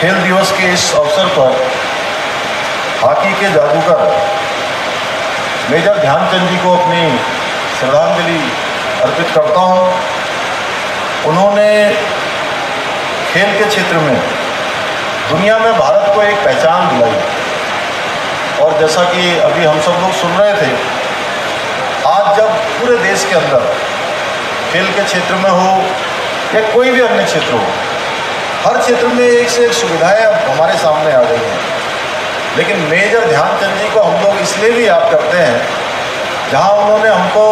खेल दिवस के इस अवसर पर हॉकी के जादूगर मेजर ध्यानचंद जी को अपनी श्रद्धांजलि अर्पित करता हूँ। उन्होंने खेल के क्षेत्र में दुनिया में भारत को एक पहचान दिलाई और जैसा कि अभी हम सब लोग सुन रहे थे, आज जब पूरे देश के अंदर खेल के क्षेत्र में हो या कोई भी अन्य क्षेत्र हो, हर क्षेत्र में एक से एक सुविधाएं अब हमारे सामने आ गई हैं। लेकिन मेजर ध्यानचंद जी को हम लोग इसलिए भी याद करते हैं, जहां उन्होंने हमको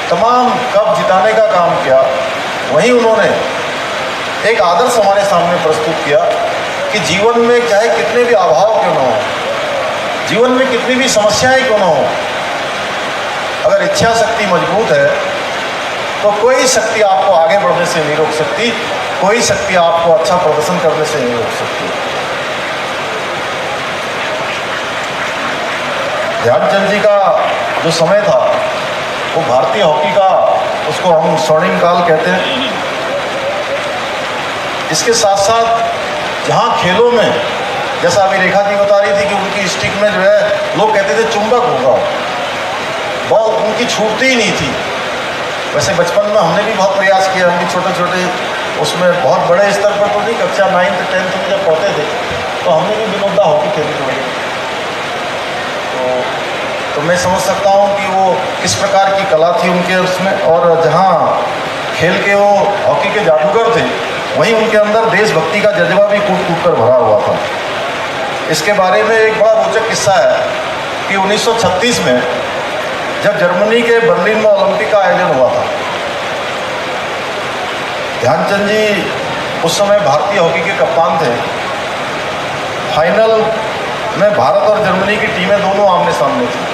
तमाम कप जिताने का काम किया, वहीं उन्होंने एक आदर्श हमारे सामने प्रस्तुत किया कि जीवन में चाहे कितने भी अभाव क्यों न हो, जीवन में कितनी भी समस्याएं क्यों न हो, अगर इच्छा शक्ति मजबूत है तो कोई शक्ति आपको आगे बढ़ने से नहीं रोक सकती, कोई शक्ति आपको अच्छा प्रदर्शन करने से नहीं रोक सकती। ध्यानचंद जी का जो समय था वो भारतीय हॉकी का, उसको हम स्वर्णिम काल कहते हैं। इसके साथ साथ जहाँ खेलों में, जैसा अभी रेखा जी बता रही थी कि उनकी स्टिक में जो है लोग कहते थे चुंबक होगा, बॉल उनकी छूटती ही नहीं थी। वैसे बचपन में हमने भी बहुत प्रयास किया, हम भी छोटे छोटे, उसमें बहुत बड़े स्तर पर तो नहीं, कक्षा 9th 10th में जब पढ़ते थे तो हमने भी विनोदा हॉकी खेली थोड़ी। तो मैं समझ सकता हूँ कि वो किस प्रकार की कला थी उनके उसमें, और जहाँ खेल के वो हॉकी के जादूगर थे, वहीं उनके अंदर देशभक्ति का जज्बा भी कूट कूट कर भरा हुआ था। इसके बारे में एक बड़ा रोचक किस्सा है कि 1936 में जब जर्मनी के बर्लिन में ओलंपिक का आयोजन हुआ था, ध्यानचंद जी उस समय भारतीय हॉकी के कप्तान थे। फाइनल में भारत और जर्मनी की टीमें दोनों आमने सामने थी।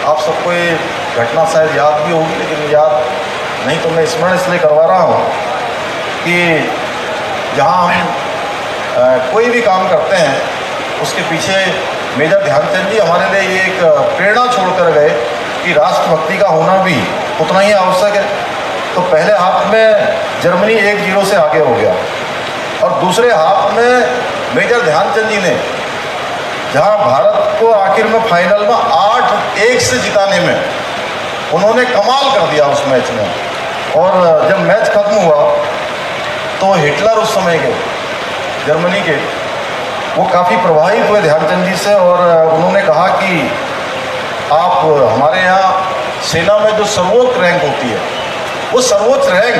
आप सबको ये घटना शायद याद भी होगी, लेकिन याद नहीं तो मैं स्मरण इसलिए करवा रहा हूँ कि जहाँ हम कोई भी काम करते हैं उसके पीछे मेजर ध्यानचंद जी हमारे लिए ये एक प्रेरणा छोड़ कर गए कि राष्ट्रभक्ति का होना भी उतना ही आवश्यक है। तो पहले हाफ में जर्मनी 1-0 से आगे हो गया और दूसरे हाफ में मेजर ध्यानचंद जी ने, जहां भारत को आखिर में फाइनल में 8-1 से जिताने में उन्होंने कमाल कर दिया उस मैच में। और जब मैच खत्म हुआ तो हिटलर उस समय के जर्मनी के, वो काफ़ी प्रभावित हुए ध्यानचंद जी से और उन्होंने कहा कि आप हमारे यहाँ सेना में जो सर्वोच्च रैंक होती है, वो सर्वोच्च रैंक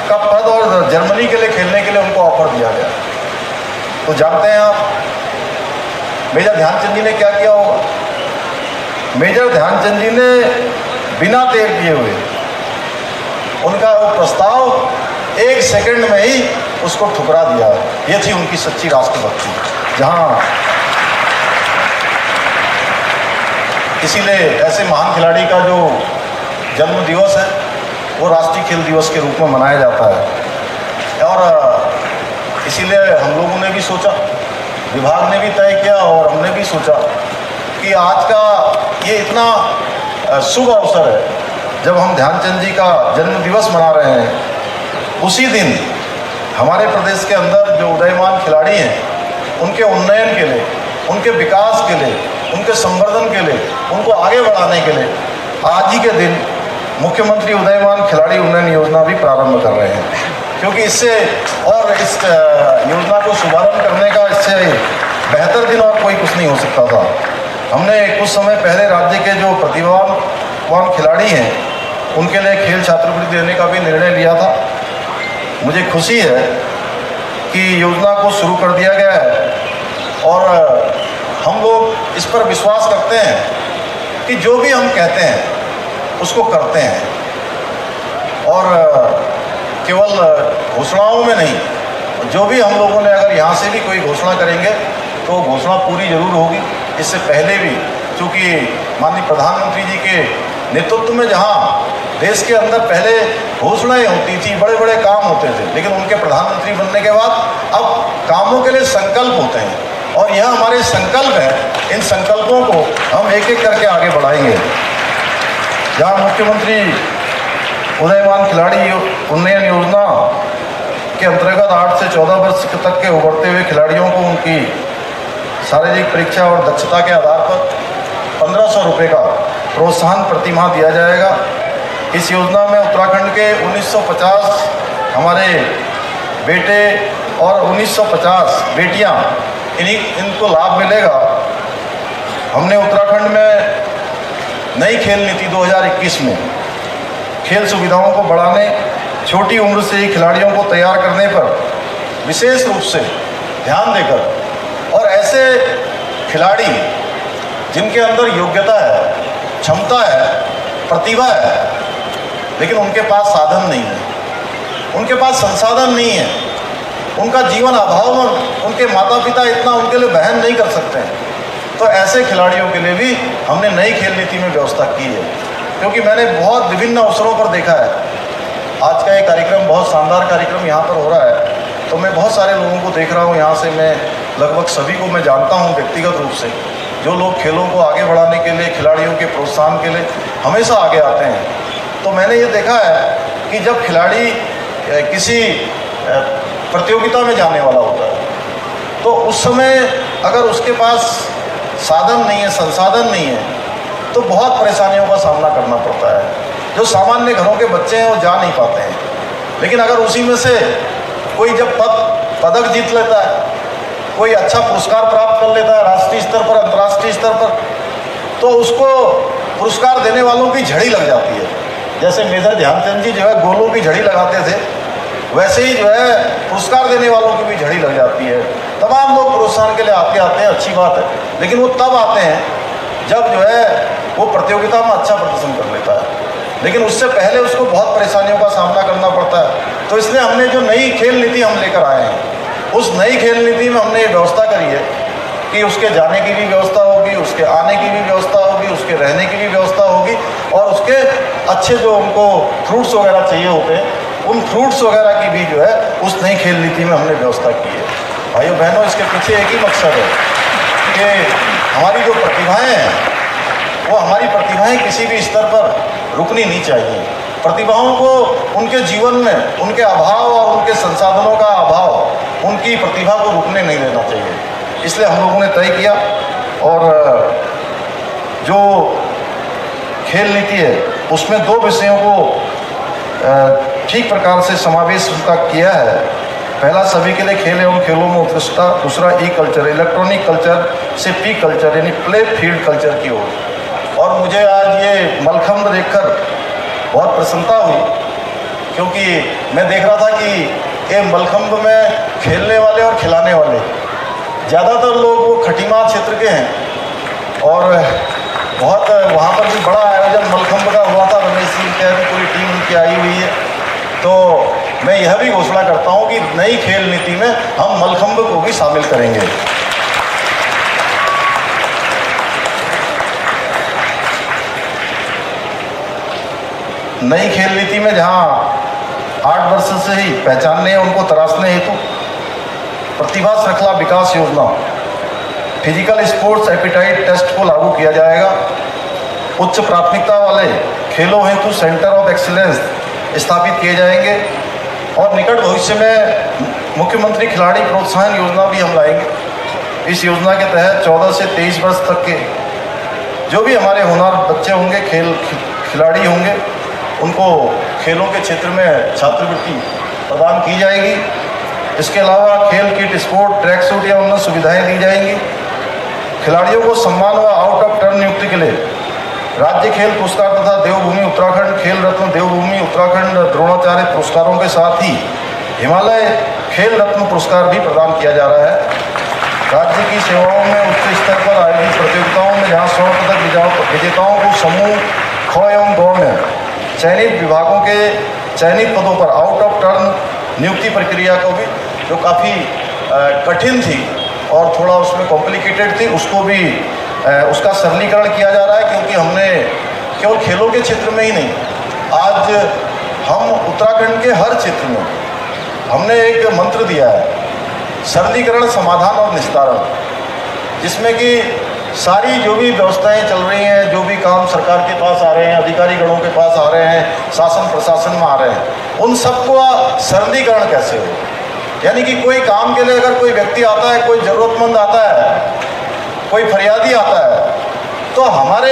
का पद और जर्मनी के लिए खेलने के लिए उनको ऑफर दिया गया। तो जानते हैं आप मेजर ध्यानचंद जी ने क्या किया होगा? मेजर ध्यानचंद जी ने बिना देर किए हुए उनका वो प्रस्ताव 1 सेकंड में ही उसको ठुकरा दिया। ये थी उनकी सच्ची राष्ट्रभक्ति। जहाँ इसीलिए ऐसे महान खिलाड़ी का जो जन्म दिवस है वो राष्ट्रीय खेल दिवस के रूप में मनाया जाता है। और इसीलिए हम लोगों ने भी सोचा, विभाग ने भी तय किया और हमने भी सोचा कि आज का ये इतना शुभ अवसर है जब हम ध्यानचंद जी का जन्म दिवस मना रहे हैं, उसी दिन हमारे प्रदेश के अंदर जो उदयमान खिलाड़ी हैं उनके उन्नयन के लिए, उनके विकास के लिए, उनके संवर्धन के लिए, उनको आगे बढ़ाने के लिए आज ही के दिन मुख्यमंत्री उदयमान खिलाड़ी उन्नयन योजना भी प्रारंभ कर रहे हैं। क्योंकि इससे और इस योजना को शुभारंभ करने का इससे बेहतर दिन और कोई कुछ नहीं हो सकता था। हमने कुछ समय पहले राज्य के जो प्रतिभावान खिलाड़ी हैं उनके लिए खेल छात्रवृत्ति देने का भी निर्णय लिया था। मुझे खुशी है कि योजना को शुरू कर दिया गया है और हम लोग इस पर विश्वास करते हैं कि जो भी हम कहते हैं उसको करते हैं और केवल घोषणाओं में नहीं, जो भी हम लोगों ने अगर यहाँ से भी कोई घोषणा करेंगे तो घोषणा पूरी जरूर होगी। इससे पहले भी चूँकि माननीय प्रधानमंत्री जी के नेतृत्व में जहाँ देश के अंदर पहले घोषणाएं होती थी, बड़े बड़े काम होते थे, लेकिन उनके प्रधानमंत्री बनने के बाद अब कामों के लिए संकल्प होते हैं और यह हमारे संकल्प है। इन संकल्पों को हम एक एक करके आगे बढ़ाएंगे। जहाँ मुख्यमंत्री उदयमान खिलाड़ी उन्नयन योजना के अंतर्गत 8 से 14 वर्ष तक के उभरते हुए खिलाड़ियों को उनकी शारीरिक परीक्षा और दक्षता के आधार पर 1500 रुपये का प्रोत्साहन प्रतिमाह दिया जाएगा। इस योजना में उत्तराखंड के 1950 हमारे बेटे और 1950 बेटियां इनको लाभ मिलेगा। हमने उत्तराखंड में नई खेल नीति 2021 में खेल सुविधाओं को बढ़ाने, छोटी उम्र से ही खिलाड़ियों को तैयार करने पर विशेष रूप से ध्यान देकर और ऐसे खिलाड़ी जिनके अंदर योग्यता है, क्षमता है, प्रतिभा है, लेकिन उनके पास साधन नहीं है, उनके पास संसाधन नहीं है, उनका जीवन अभाव में उनके माता पिता इतना उनके लिए वहन नहीं कर सकते हैं, तो ऐसे खिलाड़ियों के लिए भी हमने नई खेल नीति में व्यवस्था की है। क्योंकि मैंने बहुत विभिन्न अवसरों पर देखा है, आज का ये कार्यक्रम बहुत शानदार कार्यक्रम यहाँ पर हो रहा है, तो मैं बहुत सारे लोगों को देख रहा हूँ यहाँ से, मैं लगभग सभी को मैं जानता हूँ व्यक्तिगत रूप से, जो लोग खेलों को आगे बढ़ाने के लिए, खिलाड़ियों के प्रोत्साहन के लिए हमेशा आगे आते हैं। तो मैंने ये देखा है कि जब खिलाड़ी किसी प्रतियोगिता में जाने वाला होता है, तो उस समय अगर उसके पास साधन नहीं है, संसाधन नहीं है, तो बहुत परेशानियों का सामना करना पड़ता है। जो सामान्य घरों के बच्चे हैं वो जा नहीं पाते हैं, लेकिन अगर उसी में से कोई जब पदक जीत लेता है, कोई अच्छा पुरस्कार प्राप्त कर लेता है राष्ट्रीय स्तर पर, अंतर्राष्ट्रीय स्तर पर, तो उसको पुरस्कार देने वालों की झड़ी लग जाती है। जैसे मेजर ध्यानचंद जी जो है गोलों की झड़ी लगाते थे, वैसे ही जो है पुरस्कार देने वालों की भी झड़ी लग जाती है। तमाम लोग प्रोत्साहन के लिए आते हैं, अच्छी बात है, लेकिन वो तब आते हैं जब जो है वो प्रतियोगिता में अच्छा प्रदर्शन कर लेता है, लेकिन उससे पहले उसको बहुत परेशानियों का सामना करना पड़ता है। तो इसलिए हमने जो नई खेल नीति हम लेकर आए हैं, उस नई खेल नीति में हमने ये व्यवस्था करी है कि उसके जाने की भी व्यवस्था होगी, उसके आने की भी व्यवस्था होगी, उसके रहने की भी व्यवस्था होगी, और उसके अच्छे जो उनको फ्रूट्स वगैरह चाहिए होते हैं, उन फ्रूट्स वगैरह की भी जो है उस नई खेल नीति में हमने व्यवस्था की है। भाइयों बहनों, इसके पीछे एक ही मकसद है कि हमारी जो प्रतिभाएं हैं, वो हमारी प्रतिभाएं किसी भी स्तर पर रुकनी नहीं चाहिए। प्रतिभाओं को उनके जीवन में उनके अभाव और उनके संसाधनों का अभाव उनकी प्रतिभा को रुकने नहीं देना चाहिए। इसलिए हम लोगों ने तय किया, और जो खेल नीति है उसमें 2 विषयों को ठीक प्रकार से समावेश उसका किया है। पहला, सभी के लिए खेल एवं खेलों में उत्कृष्टता। दूसरा, ई कल्चर, इलेक्ट्रॉनिक कल्चर से पी कल्चर यानी प्ले फील्ड कल्चर की ओर। और मुझे आज ये मलखंब देखकर बहुत प्रसन्नता हुई, क्योंकि मैं देख रहा था कि ये मलखंब में खेलने वाले और खिलाने वाले ज़्यादातर लोग वो खटीमा क्षेत्र के हैं, और बहुत वहाँ पर भी बड़ा आयोजन मलखंब का हुआ था। रमेश सिंह की पूरी टीम उनकी आई हुई है। तो मैं यह भी घोषणा करता हूँ कि नई खेल नीति में हम मलखंब को भी शामिल करेंगे। नई खेल नीति में जहाँ 8 वर्ष से ही पहचानने उनको तराशने हेतु प्रतिभा श्रृंखला विकास योजना, फिजिकल स्पोर्ट्स एपिटाइट टेस्ट को लागू किया जाएगा। उच्च प्राथमिकता वाले खेलों हेतु सेंटर ऑफ एक्सीलेंस स्थापित किए जाएंगे, और निकट भविष्य में मुख्यमंत्री खिलाड़ी प्रोत्साहन योजना भी हम लाएंगे। इस योजना के तहत 14 से 23 वर्ष तक के जो भी हमारे होनहार बच्चे होंगे, खिलाड़ी होंगे, उनको खेलों के क्षेत्र में छात्रवृत्ति प्रदान की जाएगी। इसके अलावा खेल किट, स्पोर्ट ट्रैक सूट या उन्नत सुविधाएं दी जाएंगी। खिलाड़ियों को सम्मान व आउट ऑफ टर्न नियुक्ति के लिए राज्य खेल पुरस्कार तथा देवभूमि उत्तराखंड खेल रत्न, देवभूमि उत्तराखंड द्रोणाचार्य पुरस्कारों के साथ ही हिमालय खेल रत्न पुरस्कार भी प्रदान किया जा रहा है। राज्य की सेवाओं में उच्च स्तर पर आयोजित प्रतियोगिताओं में जहां स्वर्ण पदक विजेताओं को समूह ख एवं दौड़ में चयनित विभागों के चयनित पदों पर आउट ऑफ टर्न नियुक्ति प्रक्रिया को भी, जो काफ़ी कठिन थी और थोड़ा उसमें कॉम्प्लिकेटेड थी, उसको भी उसका सरलीकरण किया जा रहा है। क्योंकि हमने केवल खेलों के क्षेत्र में ही नहीं, आज हम उत्तराखंड के हर क्षेत्र में हमने एक मंत्र दिया है, सरलीकरण, समाधान और निस्तारण, जिसमें कि सारी जो भी व्यवस्थाएं चल रही हैं, जो भी काम सरकार के पास आ रहे हैं, अधिकारी गणों के पास आ रहे हैं, शासन प्रशासन में आ रहे हैं, उन सबको सरलीकरण कैसे हो। यानी कि कोई काम के लिए अगर कोई व्यक्ति आता है, कोई ज़रूरतमंद आता है, कोई फरियादी आता है, तो हमारे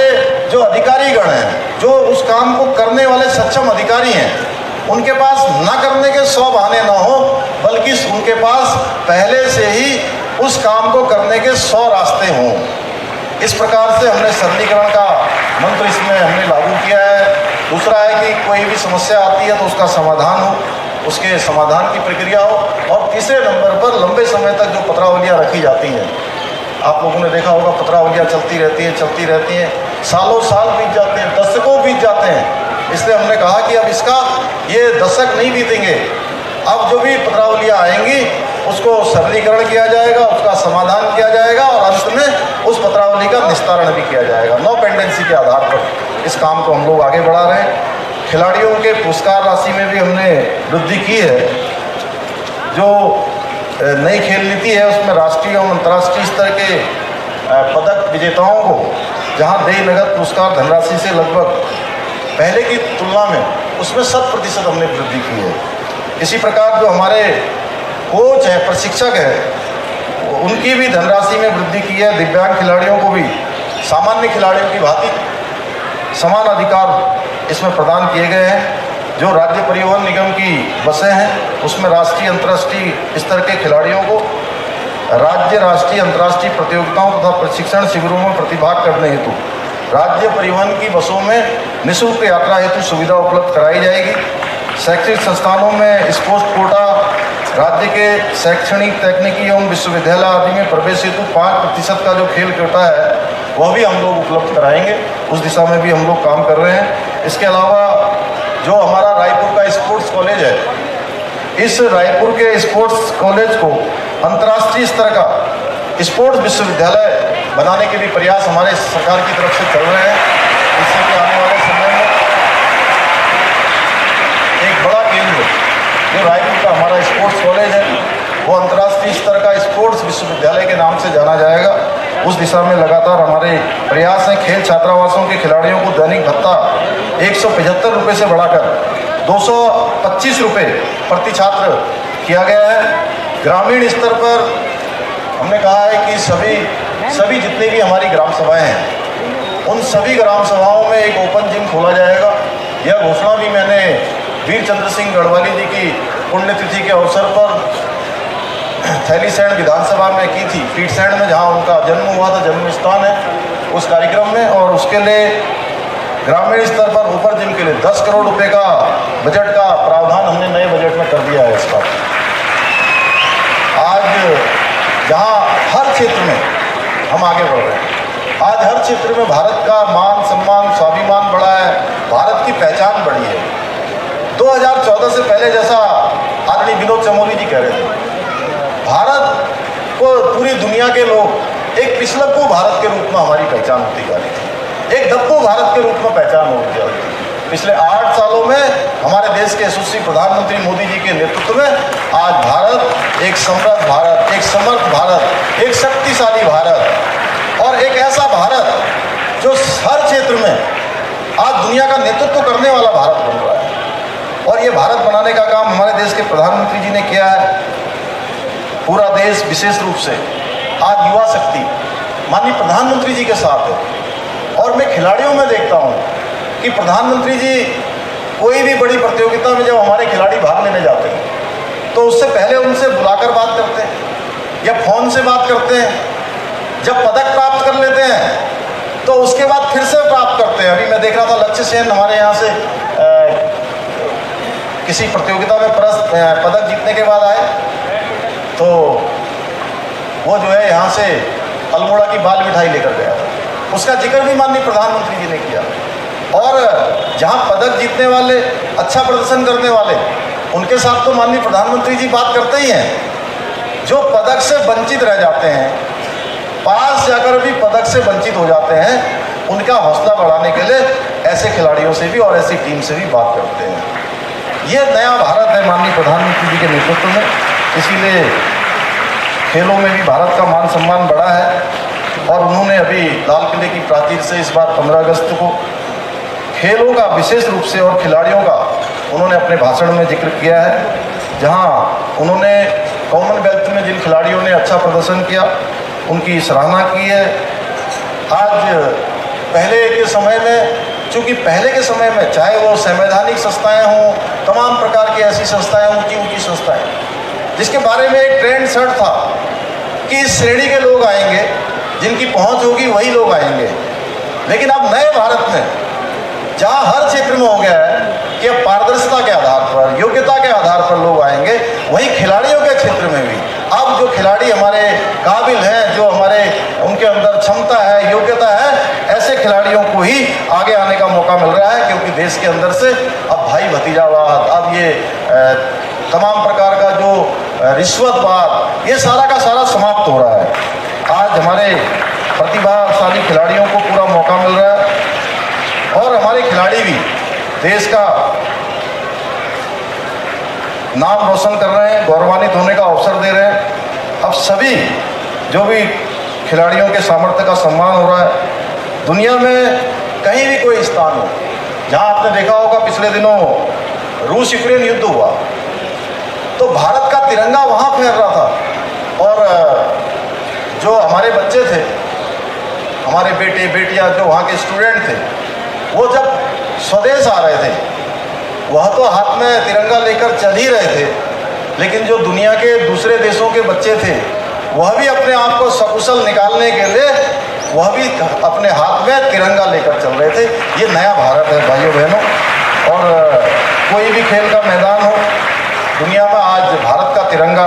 जो अधिकारीगण हैं, जो उस काम को करने वाले सक्षम अधिकारी हैं, उनके पास ना करने के 100 बहाने ना हो, बल्कि उनके पास पहले से ही उस काम को करने के 100 रास्ते हों। इस प्रकार से हमने सरलीकरण का मंत्र इसमें हमने लागू किया है। दूसरा है कि कोई भी समस्या आती है तो उसका समाधान हो, उसके समाधान की प्रक्रिया हो। और तीसरे नंबर पर लंबे समय तक जो पत्रावलियाँ रखी जाती हैं, आप लोगों ने देखा होगा, पत्रावलियाँ चलती रहती हैं, सालों साल बीत जाते हैं, दशकों बीत जाते हैं। इसलिए हमने कहा कि अब इसका ये दशक नहीं बीतेंगे, अब जो भी पत्रावलियाँ आएंगी उसको सरलीकरण किया जाएगा, उसका समाधान किया जाएगा और अंत में उस पत्रावली का निस्तारण भी किया जाएगा। नो पेंडेंसी के आधार पर इस काम को हम लोग आगे बढ़ा रहे हैं। खिलाड़ियों के पुरस्कार राशि में भी हमने वृद्धि की है। जो नई खेल नीति है उसमें राष्ट्रीय और अंतर्राष्ट्रीय स्तर के पदक विजेताओं को जहां देय नगद पुरस्कार धनराशि से लगभग पहले की तुलना में उसमें 100% हमने वृद्धि की है। इसी प्रकार जो हमारे कोच है, प्रशिक्षक है, उनकी भी धनराशि में वृद्धि की है। दिव्यांग खिलाड़ियों को भी सामान्य खिलाड़ियों की भांति समान अधिकार इसमें प्रदान किए गए हैं। जो राज्य परिवहन निगम की बसें हैं उसमें राष्ट्रीय अंतर्राष्ट्रीय स्तर के खिलाड़ियों को राज्य, राष्ट्रीय, अंतर्राष्ट्रीय प्रतियोगिताओं तथा प्रशिक्षण शिविरों में प्रतिभाग करने हेतु राज्य परिवहन की बसों में निःशुल्क यात्रा हेतु सुविधा उपलब्ध कराई जाएगी। शैक्षणिक संस्थानों में स्पोर्ट्स कोटा, राज्य के शैक्षणिक, तकनीकी एवं विश्वविद्यालय आदि में प्रवेश हेतु 5% का जो खेल कोटा है वह भी हम लोग उपलब्ध कराएंगे। उस दिशा में भी हम लोग काम कर रहे हैं। इसके अलावा जो हमारा रायपुर का स्पोर्ट्स कॉलेज है, इस रायपुर के स्पोर्ट्स कॉलेज को अंतर्राष्ट्रीय स्तर का स्पोर्ट्स विश्वविद्यालय बनाने के भी प्रयास हमारे सरकार की तरफ से चल रहे हैं। इससे कि आने वाले समय में एक बड़ा केंद्र जो रायपुर का हमारा स्पोर्ट्स कॉलेज है वो अंतर्राष्ट्रीय स्तर का स्पोर्ट्स विश्वविद्यालय के नाम से जाना जाएगा। उस दिशा में लगातार हमारे प्रयास हैं। खेल छात्रावासों के खिलाड़ियों को दैनिक भत्ता 175 रुपये से बढ़ाकर 225 रुपये प्रति छात्र किया गया है। ग्रामीण स्तर पर हमने कहा है कि सभी जितनी भी हमारी ग्राम सभाएं हैं उन सभी ग्राम सभाओं में एक ओपन जिम खोला जाएगा। यह घोषणा भी मैंने वीर चंद्र सिंह गढ़वाली जी की पुण्यतिथि के अवसर पर थैलीसैंण विधानसभा में की थी, फीटसैंण में जहां उनका जन्म हुआ था, जन्म स्थान है, उस कार्यक्रम में। और उसके लिए ग्रामीण स्तर पर ऊपर जिम के लिए 10 करोड़ रुपए का बजट का प्रावधान हमने नए बजट में कर दिया है। इसका आज जहां हर क्षेत्र में हम आगे बढ़ रहे हैं, आज हर क्षेत्र में भारत का मान सम्मान, स्वाभिमान बढ़ा है, भारत की पहचान बढ़ी है। 2014 से पहले जैसा आदरणीय विनोद चमोली जी कह रहे थे, भारत को पूरी दुनिया के लोग एक पिछलक्कू भारत के रूप में हमारी पहचान होती जा रही थी, एक दप्पू भारत के रूप में पहचान होती जा रही थी। पिछले 8 सालों में हमारे देश के यशस्वी प्रधानमंत्री मोदी जी के नेतृत्व में आज भारत एक समृद्ध भारत, एक समर्थ भारत, एक शक्तिशाली भारत और एक ऐसा भारत जो हर क्षेत्र में आज दुनिया का नेतृत्व करने वाला भारत बन रहा है। और ये भारत बनाने का काम हमारे देश के प्रधानमंत्री जी ने किया है। पूरा देश विशेष रूप से आज युवा शक्ति माननीय प्रधानमंत्री जी के साथ है। और मैं खिलाड़ियों में देखता हूँ कि प्रधानमंत्री जी कोई भी बड़ी प्रतियोगिता में जब हमारे खिलाड़ी भाग लेने जाते हैं तो उससे पहले उनसे बुलाकर बात करते हैं या फ़ोन से बात करते हैं। जब पदक प्राप्त कर लेते हैं तो उसके बाद फिर से प्राप्त करते हैं। अभी मैं देख रहा था लक्ष्य सेन हमारे यहाँ से किसी प्रतियोगिता में पदक जीतने के बाद आए तो वो जो है यहाँ से अल्मोड़ा की बाल मिठाई लेकर गया था। उसका जिक्र भी माननीय प्रधानमंत्री जी ने किया। और जहाँ पदक जीतने वाले, अच्छा प्रदर्शन करने वाले, उनके साथ तो माननीय प्रधानमंत्री जी बात करते ही हैं। जो पदक से वंचित रह जाते हैं, पास जाकर भी पदक से वंचित हो जाते हैं, उनका हौसला बढ़ाने के लिए ऐसे खिलाड़ियों से भी और ऐसी टीम से भी बात करते हैं। ये नया भारत है माननीय प्रधानमंत्री जी के नेतृत्व में। इसीलिए खेलों में भी भारत का मान सम्मान बढ़ा है। और उन्होंने अभी लाल किले की प्राचीर से इस बार 15 अगस्त को खेलों का विशेष रूप से और खिलाड़ियों का उन्होंने अपने भाषण में जिक्र किया है, जहां उन्होंने कॉमनवेल्थ में जिन खिलाड़ियों ने अच्छा प्रदर्शन किया उनकी सराहना की है। आज पहले के समय में, चूँकि पहले के समय में चाहे वो संवैधानिक संस्थाएं हों, तमाम प्रकार की ऐसी संस्थाएं, ऊंची ऊंची संस्थाएं, जिसके बारे में एक ट्रेंड सेट था कि इस श्रेणी के लोग आएंगे, जिनकी पहुंच होगी वही लोग आएंगे। लेकिन अब नए भारत में जहां हर क्षेत्र में हो गया है कि अब पारदर्शिता के आधार पर, योग्यता के आधार पर लोग आएंगे, वहीं खिलाड़ियों के क्षेत्र में भी अब जो खिलाड़ी हमारे काबिल हैं, जो हमारे उनके अंदर क्षमता है, योग्यता है, ऐसे खिलाड़ियों को ही आगे आने का मौका मिल रहा है। क्योंकि देश के अंदर से अब भाई भतीजावाद, अब ये तमाम प्रकार का जो रिश्वतवाद, ये सारा का सारा समाप्त हो रहा है। आज हमारे प्रतिभाशाली खिलाड़ियों को पूरा मौका मिल रहा है और हमारे खिलाड़ी भी देश का नाम रोशन कर रहे हैं, गौरवान्वित होने का अवसर दे रहे हैं। अब सभी जो भी खिलाड़ियों के सामर्थ्य का सम्मान हो रहा है। दुनिया में कहीं भी कोई स्थान हो, जहां आपने देखा होगा पिछले दिनों रूस यूक्रेन युद्ध हुआ तो भारत का तिरंगा वहां फहर रहा था, और जो हमारे बच्चे थे, हमारे बेटे बेटियां, जो वहाँ के स्टूडेंट थे, वो जब स्वदेश आ रहे थे, वह तो हाथ में तिरंगा लेकर चल ही रहे थे, लेकिन जो दुनिया के दूसरे देशों के बच्चे थे, वह भी अपने आप को सकुशल निकालने के लिए वह भी अपने हाथ में तिरंगा लेकर चल रहे थे। ये नया भारत है भाइयों बहनों। और कोई भी खेल का मैदान हो दुनिया में, आज भारत का तिरंगा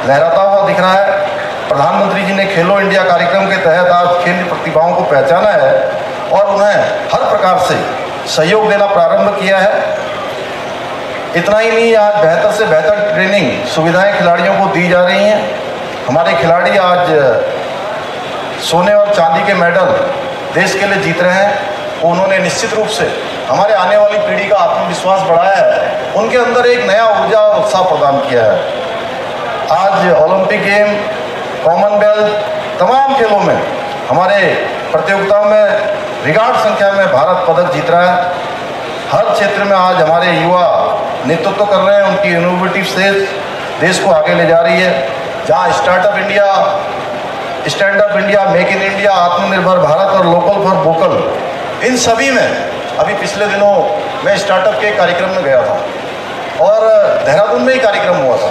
लहराता हुआ दिख रहा है। प्रधानमंत्री जी ने खेलो इंडिया कार्यक्रम के तहत आज खेल प्रतिभाओं को पहचाना है और उन्हें हर प्रकार से सहयोग देना प्रारंभ किया है। इतना ही नहीं, आज बेहतर से बेहतर ट्रेनिंग सुविधाएं खिलाड़ियों को दी जा रही हैं। हमारे खिलाड़ी आज सोने और चांदी के मेडल देश के लिए जीत रहे हैं। उन्होंने निश्चित रूप से हमारे आने वाली पीढ़ी का आत्मविश्वास बढ़ाया है, उनके अंदर एक नया ऊर्जा और उत्साह प्रदान किया है। आज ओलंपिक गेम, कॉमनवेल्थ, तमाम खेलों में हमारे प्रतियोगिताओं में रिकॉर्ड संख्या में भारत पदक जीत रहा है। हर क्षेत्र में आज हमारे युवा नेतृत्व कर रहे हैं, उनकी इनोवेटिव सेल्स देश को आगे ले जा रही है। जहाँ startup India, stand up India, make in India, आत्मनिर्भर भारत और लोकल फॉर वोकल, इन सभी में अभी पिछले दिनों मैं स्टार्टअप के कार्यक्रम में गया था और देहरादून में ही कार्यक्रम हुआ था।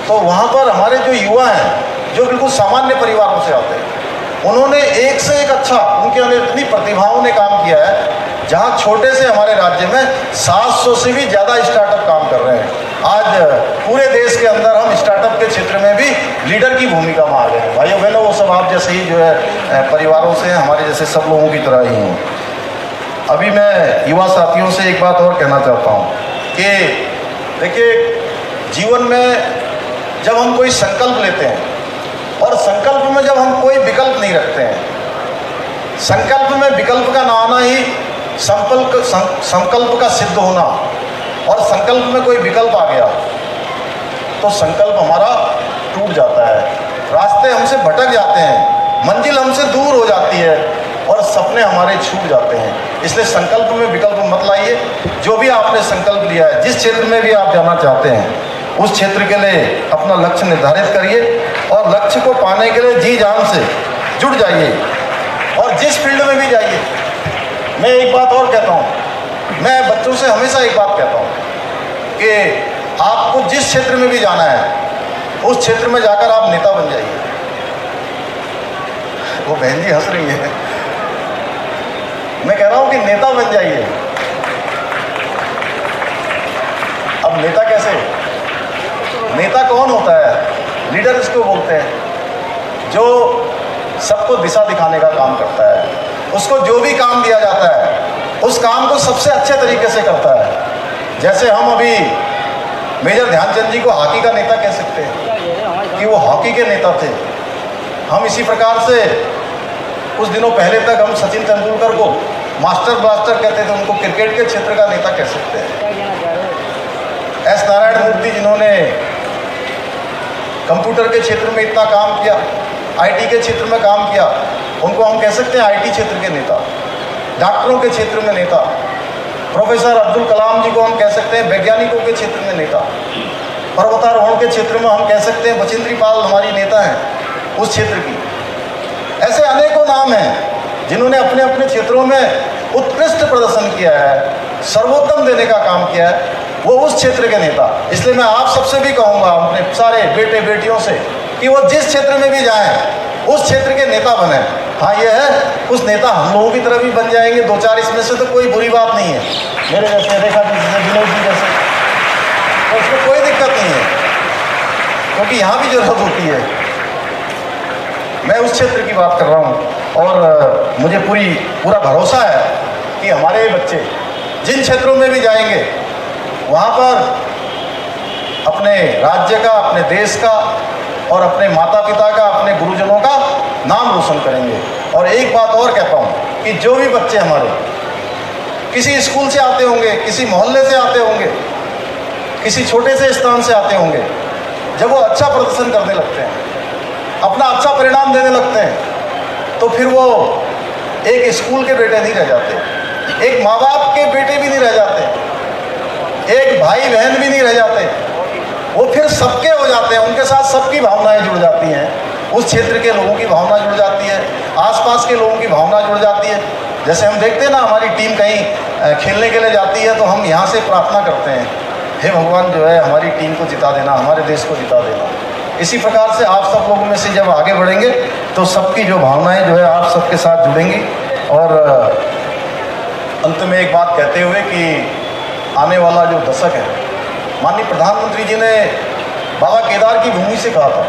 तो वहाँ पर हमारे जो युवा हैं, जो बिल्कुल सामान्य परिवारों से आते हैं, उन्होंने एक से एक अच्छा, उनके अंदर इतनी प्रतिभाओं ने काम किया है। जहाँ छोटे से हमारे राज्य में 700 से भी ज़्यादा स्टार्टअप काम कर रहे हैं। आज पूरे देश के अंदर हम स्टार्टअप के क्षेत्र में भी लीडर की भूमिका में आ गए हैं। भाइयों बहनों, वो सब आप जैसे ही जो है परिवारों से, हमारे जैसे सब लोगों की तरह ही हैं। अभी मैं युवा साथियों से एक बात और कहना चाहता हूँ कि देखिए, जीवन में जब हम कोई संकल्प लेते हैं और संकल्प में जब हम कोई विकल्प नहीं रखते हैं, संकल्प में विकल्प का ना आना ही संकल्प का सिद्ध होना, और संकल्प में कोई विकल्प आ गया तो संकल्प हमारा टूट जाता है, रास्ते हमसे भटक जाते हैं, मंजिल हमसे दूर हो जाती है और सपने हमारे छूट जाते हैं। इसलिए संकल्प में विकल्प मत लाइए। जो भी आपने संकल्प लिया है, जिस क्षेत्र में भी आप जाना चाहते हैं, उस क्षेत्र के लिए अपना लक्ष्य निर्धारित करिए और लक्ष्य को पाने के लिए जी जान से जुट जाइए और जिस फील्ड में भी जाइए। मैं एक बात और कहता हूँ, मैं बच्चों से हमेशा एक बात कहता हूँ कि आपको जिस क्षेत्र में भी जाना है, उस क्षेत्र में जाकर आप नेता बन जाइए। वो बहन जी हंस रही है। मैं कह रहा हूँ कि नेता बन जाइए। अब नेता कैसे? नेता कौन होता है? लीडर इसको बोलते हैं, जो सबको दिशा दिखाने का काम करता है। उसको जो भी काम दिया जाता है, उस काम को सबसे अच्छे तरीके से करता है। जैसे हम अभी मेजर ध्यानचंद जी को हॉकी का नेता कह सकते हैं कि वो हॉकी के नेता थे। हम इसी प्रकार से कुछ दिनों पहले तक हम सचिन तेंदुलकर को मास्टर ब्लास्टर कहते थे, उनको क्रिकेट के क्षेत्र का नेता कह सकते हैं। एस नारायण मूर्ति, जिन्होंने कंप्यूटर के क्षेत्र में इतना काम किया, आईटी के क्षेत्र में काम किया, उनको हम कह सकते हैं आईटी क्षेत्र के नेता, डॉक्टरों के क्षेत्र में नेता, प्रोफेसर अब्दुल कलाम जी को हम कह सकते हैं वैज्ञानिकों के क्षेत्र में नेता, पर्वतारोहण के क्षेत्र में हम कह सकते हैं बचेंद्री पाल हमारी नेता हैं उस क्षेत्र की। ऐसे अनेकों नाम हैं जिन्होंने अपने अपने क्षेत्रों में उत्कृष्ट प्रदर्शन किया है, सर्वोत्तम देने का काम किया है, वो उस क्षेत्र के नेता। इसलिए मैं आप सबसे भी कहूँगा, अपने सारे बेटे बेटियों से, कि वो जिस क्षेत्र में भी जाएं उस क्षेत्र के नेता बने। हाँ ये है, उस नेता हम लोगों की तरह भी बन जाएंगे 2-4 इसमें से, तो कोई बुरी बात नहीं है। मेरे जैसे रेखा जी, विनोद जी जैसे, तो उसमें कोई दिक्कत नहीं है, क्योंकि यहाँ भी जरूरत होती है। मैं उस क्षेत्र की बात कर रहा हूँ और मुझे पूरा भरोसा है कि हमारे बच्चे जिन क्षेत्रों में भी जाएंगे वहाँ पर अपने राज्य का, अपने देश का और अपने माता पिता का, अपने गुरुजनों का नाम रोशन करेंगे। और एक बात और कहता हूँ कि जो भी बच्चे हमारे किसी स्कूल से आते होंगे, किसी मोहल्ले से आते होंगे, किसी छोटे से स्थान से आते होंगे, जब वो अच्छा प्रदर्शन करने लगते हैं, अपना अच्छा परिणाम देने लगते हैं, तो फिर वो एक स्कूल के बेटे नहीं रह जाते, एक माँ बाप के बेटे भी नहीं रह जाते, एक भाई बहन भी नहीं रह जाते, वो फिर सबके हो जाते हैं। उनके साथ सबकी भावनाएं जुड़ जाती हैं, उस क्षेत्र के लोगों की भावना जुड़ जाती है, आसपास के लोगों की भावना जुड़ जाती है। जैसे हम देखते हैं ना, हमारी टीम कहीं खेलने के लिए जाती है तो हम यहाँ से प्रार्थना करते हैं, हे भगवान जो है हमारी टीम को जिता देना, हमारे देश को जिता देना। इसी प्रकार से आप सब लोगों में से जब आगे बढ़ेंगे तो सबकी जो भावनाएं जो है आप सबके साथ जुड़ेंगी। और अंत में एक बात कहते हुए कि आने वाला जो दशक है, माननीय प्रधानमंत्री जी ने बाबा केदार की भूमि से कहा था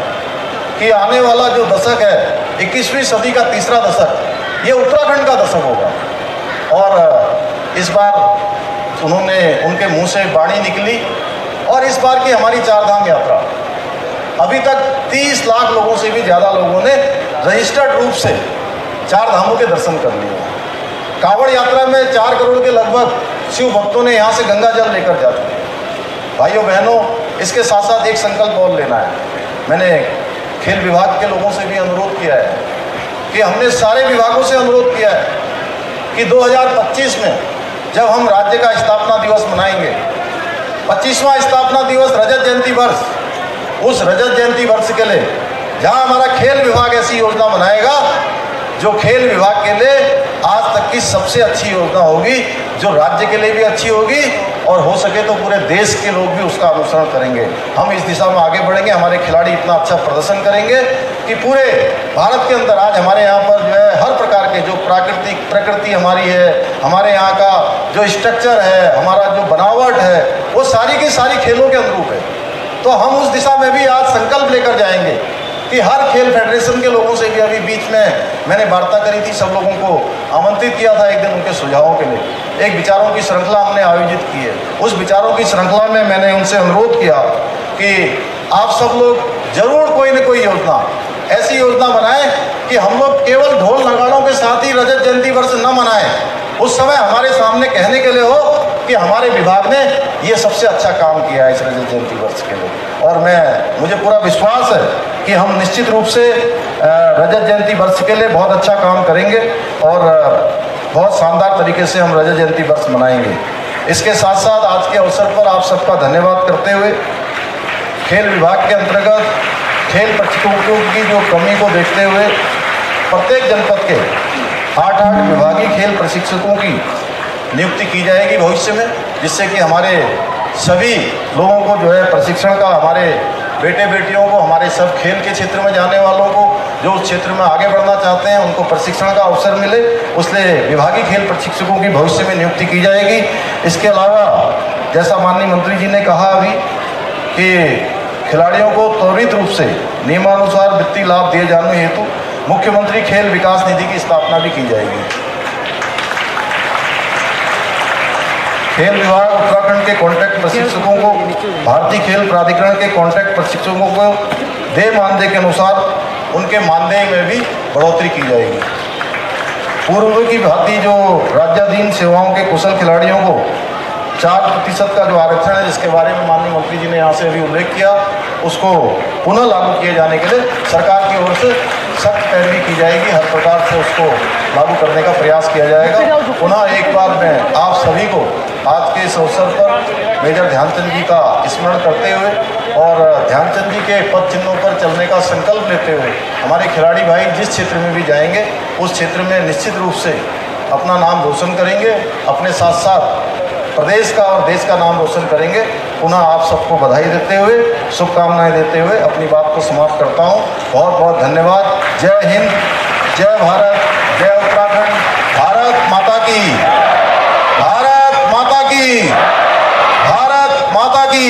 कि आने वाला जो दशक है, 21वीं सदी का तीसरा दशक, ये उत्तराखंड का दशक होगा। और इस बार उनके मुंह से वाणी निकली, और इस बार की हमारी 4 धाम यात्रा, अभी तक 30 लाख लोगों से भी ज़्यादा लोगों ने रजिस्टर्ड रूप से 4 धामों के दर्शन कर लिए। कांवड़ यात्रा में 4 करोड़ के लगभग शिव भक्तों ने यहाँ से गंगा जल लेकर जा चुके। भाइयों बहनों, इसके साथ साथ एक संकल्प और लेना है। मैंने खेल विभाग के लोगों से भी अनुरोध किया है कि हमने सारे विभागों से अनुरोध किया है कि 2025 में जब हम राज्य का स्थापना दिवस मनाएंगे, 25वां स्थापना दिवस, रजत जयंती वर्ष, उस रजत जयंती वर्ष के लिए जहां हमारा खेल विभाग ऐसी योजना बनाएगा जो खेल विभाग के लिए आज तक की सबसे अच्छी योजना होगी, जो राज्य के लिए भी अच्छी होगी और हो सके तो पूरे देश के लोग भी उसका अनुसरण करेंगे। हम इस दिशा में आगे बढ़ेंगे। हमारे खिलाड़ी इतना अच्छा प्रदर्शन करेंगे कि पूरे भारत के अंदर आज हमारे यहाँ पर जो है हर प्रकार के जो प्रकृति हमारी है, हमारे यहाँ का जो स्ट्रक्चर है, हमारा जो बनावट है, वो सारी की सारी खेलों के अनुरूप है। तो हम उस दिशा में भी आज संकल्प लेकर जाएंगे कि हर खेल फेडरेशन के लोगों से भी, अभी बीच में मैंने वार्ता करी थी, सब लोगों को आमंत्रित किया था एक दिन उनके सुझावों के लिए। एक विचारों की श्रृंखला हमने आयोजित की है। उस विचारों की श्रृंखला में मैंने उनसे अनुरोध किया कि आप सब लोग जरूर कोई न कोई योजना, ऐसी योजना बनाएं कि हम लोग केवल ढोल नगाड़ों के साथ ही रजत जयंती वर्ष न मनाएं। उस समय हमारे सामने कहने के लिए हो कि हमारे विभाग ने ये सबसे अच्छा काम किया है इस रजत जयंती वर्ष के लिए। और मुझे पूरा विश्वास है कि हम निश्चित रूप से रजत जयंती वर्ष के लिए बहुत अच्छा काम करेंगे और बहुत शानदार तरीके से हम रजत जयंती वर्ष मनाएंगे। इसके साथ साथ आज के अवसर पर आप सबका धन्यवाद करते हुए, खेल विभाग के अंतर्गत खेल प्रशिक्षकों की जो कमी को देखते हुए प्रत्येक जनपद के 8 विभागीय खेल प्रशिक्षकों की नियुक्ति की जाएगी भविष्य में, जिससे कि हमारे सभी लोगों को जो है प्रशिक्षण का, हमारे बेटे बेटियों को, हमारे सब खेल के क्षेत्र में जाने वालों को, जो उस क्षेत्र में आगे बढ़ना चाहते हैं, उनको प्रशिक्षण का अवसर मिले, उसलिए विभागीय खेल प्रशिक्षकों की भविष्य में नियुक्ति की जाएगी। इसके अलावा जैसा माननीय मंत्री जी ने कहा अभी कि खिलाड़ियों को त्वरित रूप से नियमानुसार वित्तीय लाभ दिए जाने हेतु मुख्यमंत्री खेल विकास निधि की स्थापना भी की जाएगी। खेल विभाग उत्तराखंड के कॉन्ट्रैक्ट प्रशिक्षकों को भारतीय खेल प्राधिकरण के कॉन्ट्रैक्ट प्रशिक्षकों को देय मानदेय के अनुसार उनके मानदेय में भी बढ़ोतरी की जाएगी। पूर्व की भांति जो राज्याधीन सेवाओं के कुशल खिलाड़ियों को 4% का जो आरक्षण है, जिसके बारे में माननीय मंत्री जी ने यहाँ से अभी उल्लेख किया, उसको पुनः लागू किए जाने के लिए सरकार की ओर से सख्त पैरवी की जाएगी, हर प्रकार से उसको लागू करने का प्रयास किया जाएगा। पुनः एक बार मैं आप सभी को आज के इस अवसर पर मेजर ध्यानचंद जी का स्मरण करते हुए और ध्यानचंद जी के पद चिन्हों पर चलने का संकल्प लेते हुए हमारे खिलाड़ी भाई जिस क्षेत्र में भी जाएंगे उस क्षेत्र में निश्चित रूप से अपना नाम रोशन करेंगे, अपने साथ साथ प्रदेश का और देश का नाम रोशन करेंगे। पुनः आप सबको बधाई देते हुए, शुभकामनाएं देते हुए अपनी बात को समाप्त करता हूं। बहुत बहुत धन्यवाद। जय हिंद, जय भारत, जय उत्तराखंड। भारत माता की, भारत माता की, भारत माता की।